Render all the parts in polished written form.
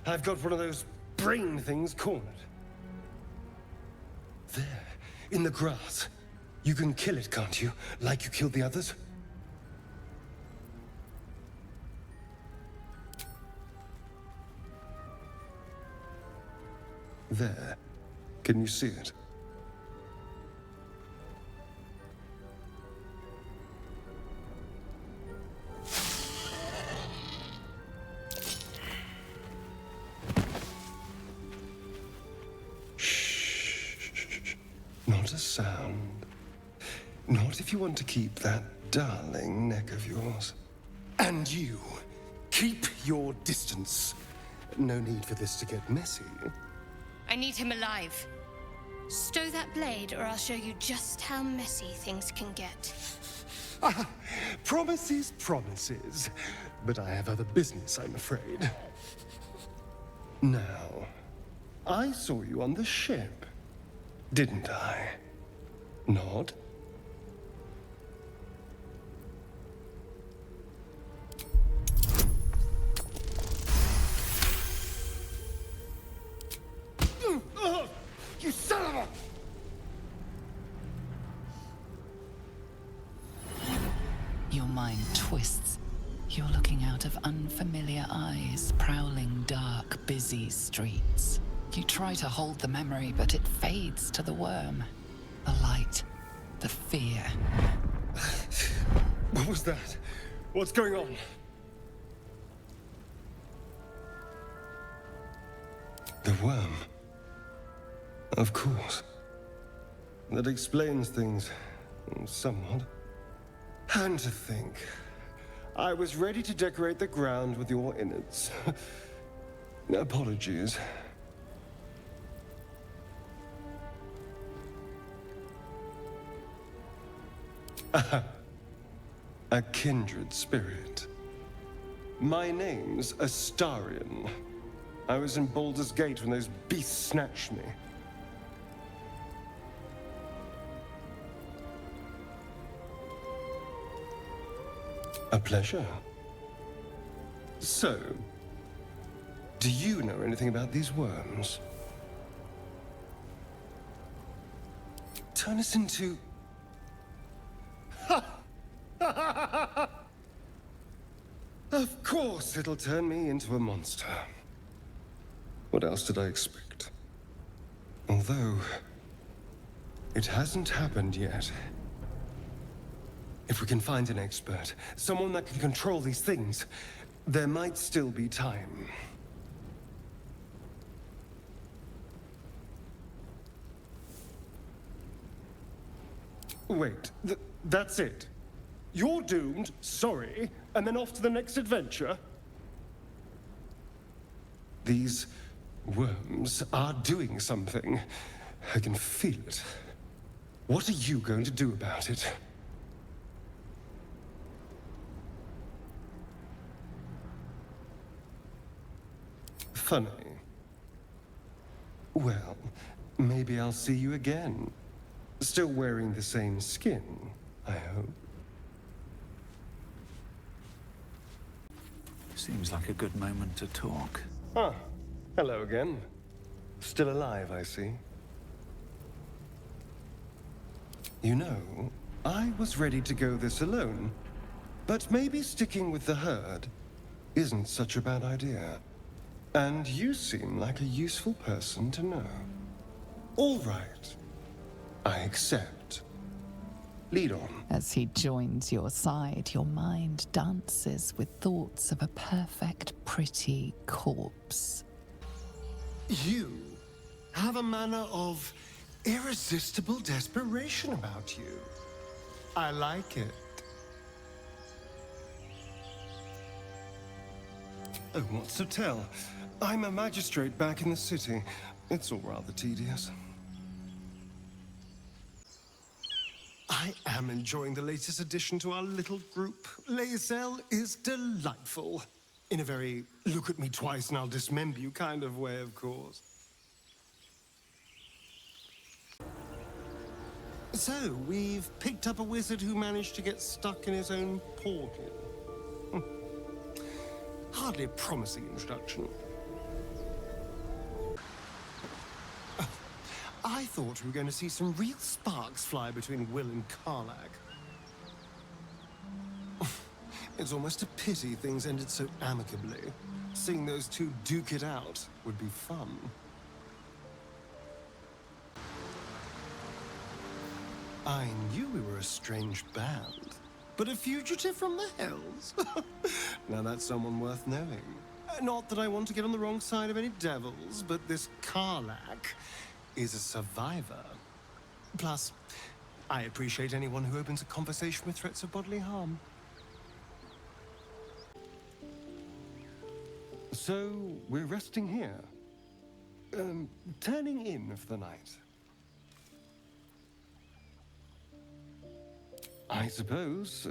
I've got one of those brain things cornered. There, in the grass. You can kill it, can't you? Like you killed the others? There. Can you see it? Shh. Not a sound. Not if you want to keep that darling neck of yours. And you, keep your distance. No need for this to get messy. I need him alive. Stow that blade, or I'll show you just how messy things can get. Promises, promises. But I have other business, I'm afraid. Now, I saw you on the ship, didn't I? Nod? You son of a... Your mind twists. You're looking out of unfamiliar eyes, prowling dark, busy streets. You try to hold the memory, but it fades to the worm. The light. The fear. What was that? What's going on? The worm. Of course. That explains things somewhat. And to think, I was ready to decorate the ground with your innards. Apologies. A kindred spirit. My name's Astarion. I was in Baldur's Gate when those beasts snatched me. A pleasure. So, do you know anything about these worms? Turn us into... Of course it'll turn me into a monster. What else did I expect? Although, it hasn't happened yet. If we can find an expert, someone that can control these things, there might still be time. Wait, that's it? You're doomed, sorry, and then off to the next adventure? These worms are doing something. I can feel it. What are you going to do about it? Funny. Well, maybe I'll see you again. Still wearing the same skin, I hope. Seems like a good moment to talk. Ah, hello again. Still alive, I see. You know, I was ready to go this alone, but maybe sticking with the herd isn't such a bad idea. And you seem like a useful person to know. All right. I accept. Lead on. As he joins your side, your mind dances with thoughts of a perfect, pretty corpse. You have a manner of irresistible desperation about you. I like it. Oh, what's to tell? I'm a magistrate back in the city. It's all rather tedious. I am enjoying the latest addition to our little group. Lae'zel is delightful. In a very look at me twice and I'll dismember you kind of way, of course. So, we've picked up a wizard who managed to get stuck in his own portal. Hardly a promising introduction. I thought we were going to see some real sparks fly between Wyll and Karlach. It's almost a pity things ended so amicably. Seeing those two duke it out would be fun. I knew we were a strange band, but a fugitive from the Hells? Now that's someone worth knowing. Not that I want to get on the wrong side of any devils, but this Karlach is a survivor. Plus, I appreciate anyone who opens a conversation with threats of bodily harm. So, we're resting here. Turning in for the night. I suppose.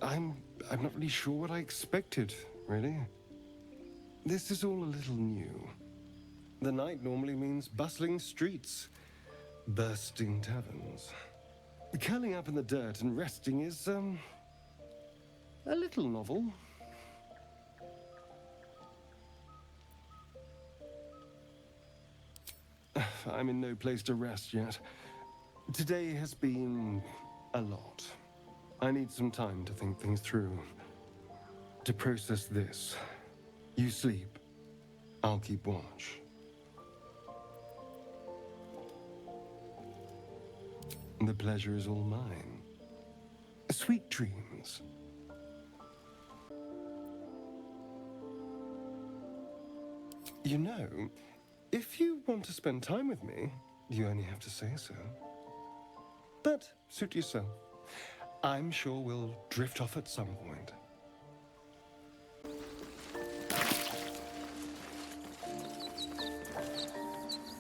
I'm not really sure what I expected, really. This is all a little new. The night normally means bustling streets, bursting taverns. Curling up in the dirt and resting is, a little novel. I'm in no place to rest yet. Today has been a lot. I need some time to think things through. To process this. You sleep. I'll keep watch. The pleasure is all mine. Sweet dreams. You know, if you want to spend time with me, you only have to say so. But suit yourself. I'm sure we'll drift off at some point.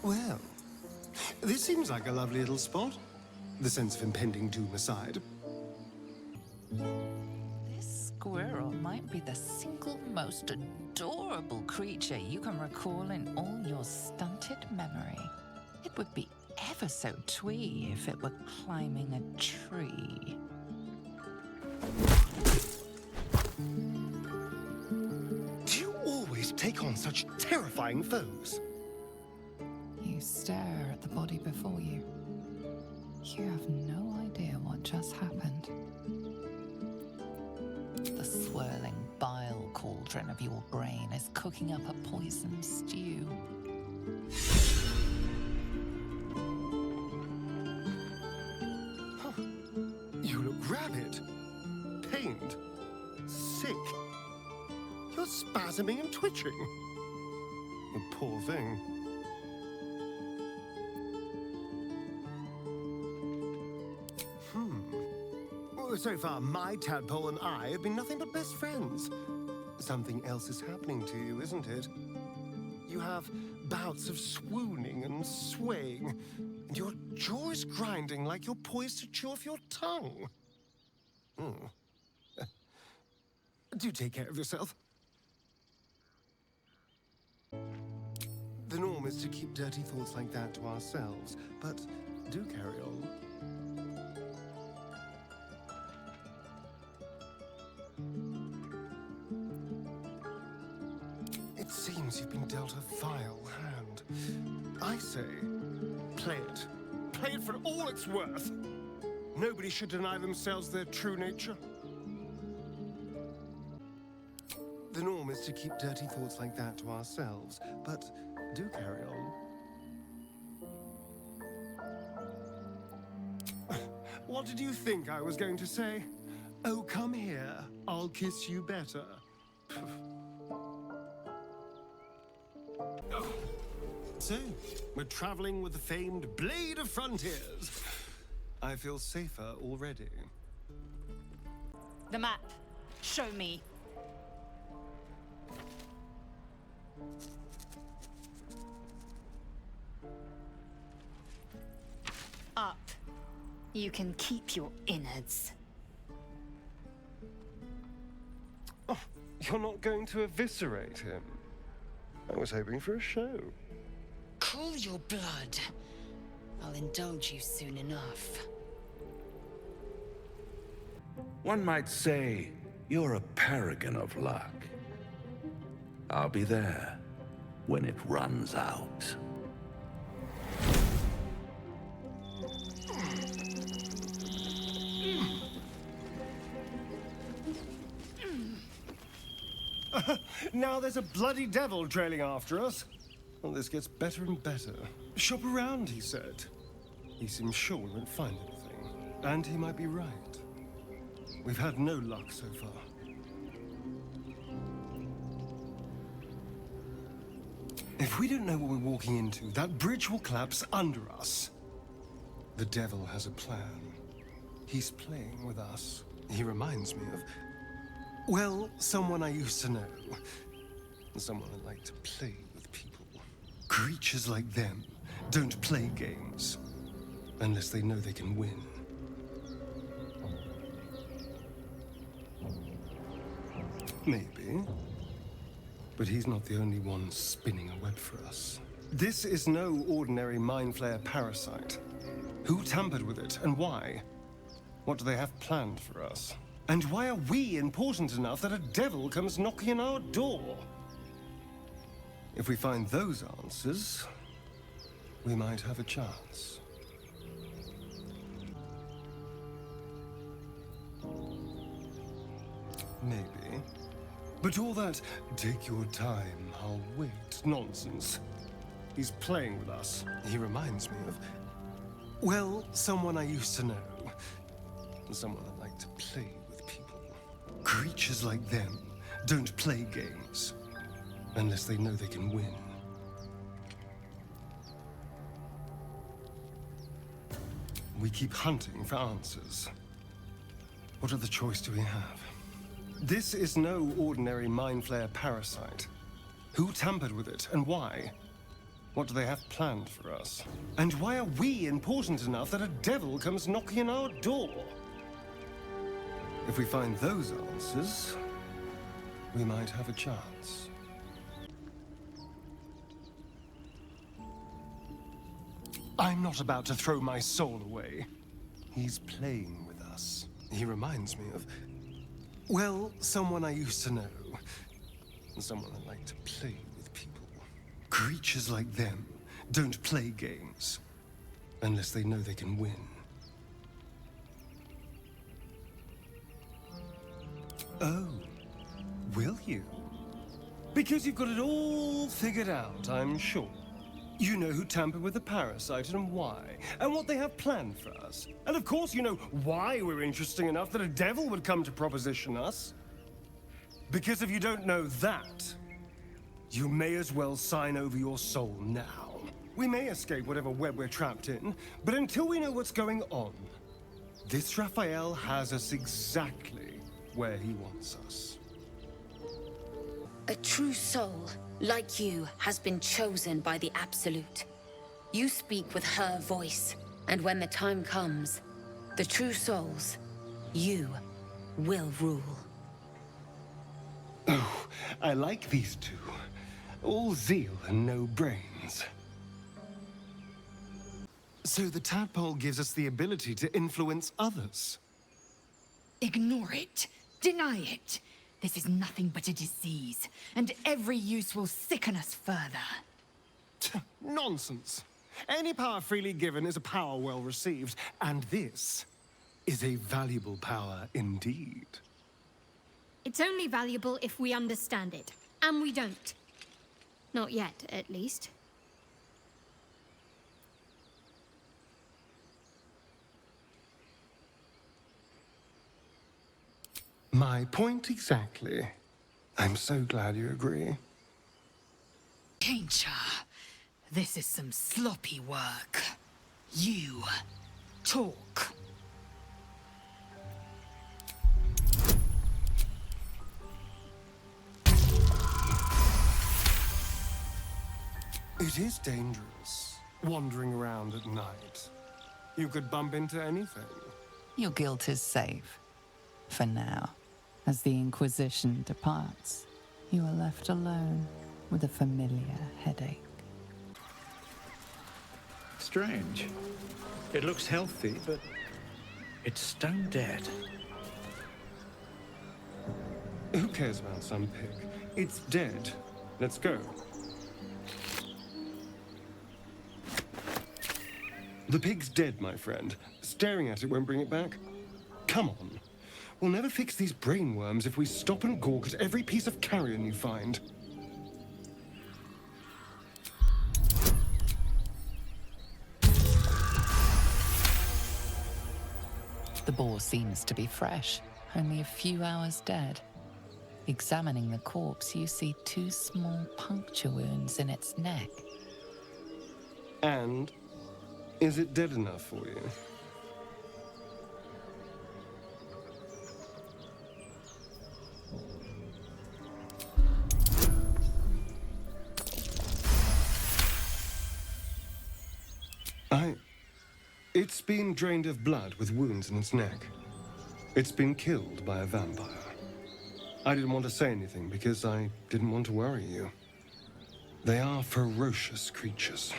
Well, this seems like a lovely little spot. The sense of impending doom aside. This squirrel might be the single most adorable creature you can recall in all your stunted memory. It would be ever so twee if it were climbing a tree. Do you always take on such terrifying foes? You stare at the body before you. You have no idea what just happened. The swirling bile cauldron of your brain is cooking up a poison stew. Huh. You look rabid, pained, sick. You're spasming and twitching. The poor thing. So far, my tadpole and I have been nothing but best friends. Something else is happening to you, isn't it? You have bouts of swooning and swaying, and your jaw is grinding like you're poised to chew off your tongue. Do take care of yourself. The norm is to keep dirty thoughts like that to ourselves, but do carry on. It seems you've been dealt a vile hand. I say, play it. Play it for all it's worth. Nobody should deny themselves their true nature. The norm is to keep dirty thoughts like that to ourselves, but do carry on. What did you think I was going to say? Oh, come here. I'll kiss you better. So, we're traveling with the famed Blade of Frontiers. I feel safer already. The map. Show me. Up. You can keep your innards. Oh, you're not going to eviscerate him? I was hoping for a show. Cool your blood. I'll indulge you soon enough. One might say you're a paragon of luck. I'll be there when it runs out. Now there's a bloody devil trailing after us. Well, this gets better and better. Shop around, he said. He seems sure we won't find anything. And he might be right. We've had no luck so far. If we don't know what we're walking into, that bridge will collapse under us. The devil has a plan. He's playing with us. He reminds me of, well, someone I used to know. Someone I like to play with people. Creatures like them don't play games unless they know they can win. Maybe. But he's not the only one spinning a web for us. This is no ordinary mind flayer parasite. Who tampered with it, and why? What do they have planned for us? And why are we important enough that a devil comes knocking on our door? If we find those answers, we might have a chance. Maybe. But all that, take your time, I'll wait, nonsense. He's playing with us. He reminds me of, well, someone I used to know. Someone I like to play with people. Creatures like them don't play games unless they know they can win. We keep hunting for answers. What other choice do we have? This is no ordinary mind flayer parasite. Who tampered with it, and why? What do they have planned for us? And why are we important enough that a devil comes knocking on our door? If we find those answers, we might have a chance. I'm not about to throw my soul away. He's playing with us. He reminds me of, well, someone I used to know. Someone I like to play with people. Creatures like them don't play games unless they know they can win. Oh, will you? Because you've got it all figured out, I'm sure. You know who tampered with the parasite and why, and what they have planned for us. And of course you know why we're interesting enough that a devil would come to proposition us. Because if you don't know that, you may as well sign over your soul now. We may escape whatever web we're trapped in, but until we know what's going on, this Raphael has us exactly where he wants us. A true soul, like you, has been chosen by the Absolute. You speak with her voice, and when the time comes, the true souls, you, will rule. Oh, I like these two. All zeal and no brains. So the tadpole gives us the ability to influence others. Ignore it. Deny it. This is nothing but a disease, and every use will sicken us further. Nonsense. Any power freely given is a power well received, and this is a valuable power indeed. It's only valuable if we understand it, and we don't. Not yet, at least. My point exactly. I'm so glad you agree. Danger. This is some sloppy work. You talk. It is dangerous, wandering around at night. You could bump into anything. Your guilt is safe. For now. As the Inquisition departs, you are left alone with a familiar headache. Strange. It looks healthy, but it's stone dead. Who cares about some pig? It's dead. Let's go. The pig's dead, my friend. Staring at it won't bring it back. Come on. We'll never fix these brainworms if we stop and gawk at every piece of carrion you find. The boar seems to be fresh, only a few hours dead. Examining the corpse, you see 2 small puncture wounds in its neck. And is it dead enough for you? It's been drained of blood with wounds in its neck. It's been killed by a vampire. I didn't want to say anything because I didn't want to worry you. They are ferocious creatures.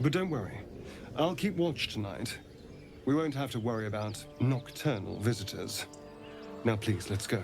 But don't worry, I'll keep watch tonight. We won't have to worry about nocturnal visitors. Now please, let's go.